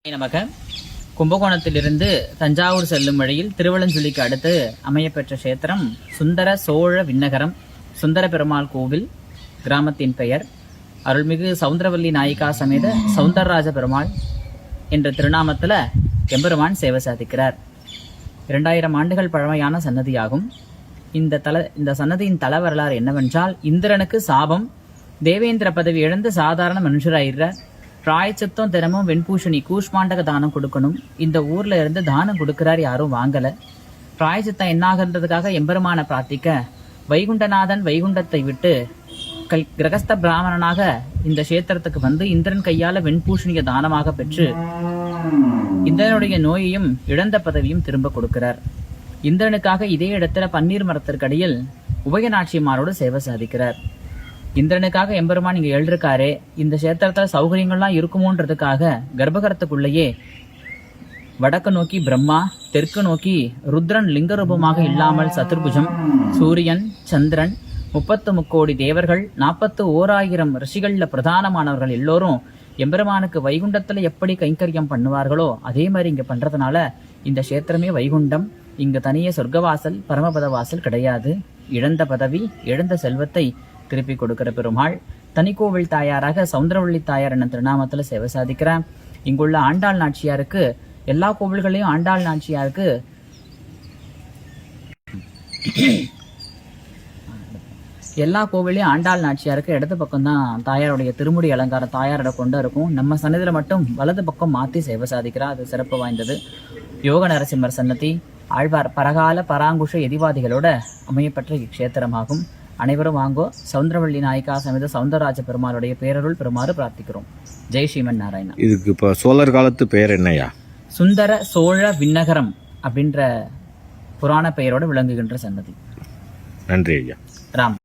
நமக கும்பகோணத்திலிருந்து தஞ்சாவூர் செல்லும் வழியில் திருவலஞ்சுழிக்கு அடுத்து அமையப்பெற்ற கஷேத்திரம் சுந்தர சோழ விண்ணகரம் சுந்தர பெருமாள் கோவில். கிராமத்தின் பெயர் அருள்மிகு சவுந்தரவல்லி நாயிகா சமேத சவுந்தரராஜ பெருமாள் என்ற திருநாமத்தில் எம்பெருமான் சேவை சாதிக்கிறார். 2000 ஆண்டுகள் பழமையான சன்னதியாகும். இந்த சன்னதியின் தல வரலாறு என்னவென்றால், இந்திரனுக்கு சாபம், தேவேந்திர பதவி இழந்து சாதாரண மனுஷராயிடுறார். பிராயச்சித்தம் தினமும் வெண்பூஷணி கூஷ்மாண்டக தானம் கொடுக்கணும். இந்த ஊர்ல இருந்து தானம் கொடுக்கிறார், யாரும் வாங்கல. பிராயச்சித்தம் என்னாகன்றதுக்காக எம்பெருமான பிரார்த்திக்க வைகுண்டநாதன் வைகுண்டத்தை விட்டு கிரகஸ்த பிராமணனாக இந்த கஷேத்திரத்துக்கு வந்து இந்திரன் கையால வெண்பூஷணிய தானமாக பெற்று இந்திரனுடைய நோயையும் இழந்த பதவியும் திரும்ப கொடுக்கிறார். இந்திரனுக்காக இதே இடத்துல பன்னீர் மரத்திற்கடியில் உபயநாச்சியமாரோடு சேவை சாதிக்கிறார். இந்திரனுக்காக எம்பெருமான் இங்க எழுதிருக்காரே, இந்த கஷேத்திரத்துல சௌகரியங்கள்லாம் இருக்குமோன்றதுக்காக கர்ப்பகரத்துக்குள்ளேயே வடக்கு நோக்கி பிரம்மா, தெற்கு நோக்கி ருத்ரன் லிங்க ரூபமாக இல்லாமல் சதுர்புஜம், சூரியன், சந்திரன், 33 கோடி தேவர்கள், 41,000 ரிஷிகள்ல பிரதானமானவர்கள் எல்லோரும் எம்பெருமானுக்கு வைகுண்டத்துல எப்படி கைங்கரியம் பண்ணுவார்களோ அதே மாதிரி இங்க பண்றதுனால இந்த கஷேத்திரமே வைகுண்டம். இங்க தனியே சொர்க்கவாசல் பரமபத வாசல் கிடையாது. இழந்த பதவி, இழந்த செல்வத்தை திருப்பி கொடுக்கிற பெருமாள். தனிக்கோவில் தாயாராக சவுந்தரவள்ளி தாயார் என்ற திருநாமத்துல சேவை சாதிக்கிறார். இங்குள்ள ஆண்டாள் நாச்சியாருக்கு, எல்லா கோவில்களையும் ஆண்டாள் நாச்சியாருக்கு இடது பக்கம் தான் தாயாருடைய திருமுடி அலங்காரம் தாயாரோட கொண்டு இருக்கும். நம்ம சன்னதியில மட்டும் வலது பக்கம் மாத்தி சேவை சாதிக்கிறார். அது சிறப்பு வாய்ந்தது. யோக நரசிம்மர் சன்னதி ஆழ்வார் பரகால பராங்குஷ எதிவாதிகளோட அமையப்பட்ட இக்கேத்திரமாகும். அனைவரும் வாங்கோ. சவுந்தரவள்ளி நாயிகா சமேத சவுந்தரராஜ பெருமாளுடைய பேரருள் பெருமாறு பிரார்த்திக்கிறோம். ஜெய் ஸ்ரீமன் நாராயணா. இதுக்கு இப்ப சோழர் காலத்து பெயர் என்னையா? சுந்தர சோழ விண்ணகரம் அப்படின்ற புராண பெயரோடு விளங்குகின்ற சன்னதி. நன்றி ஐயா. ராம்.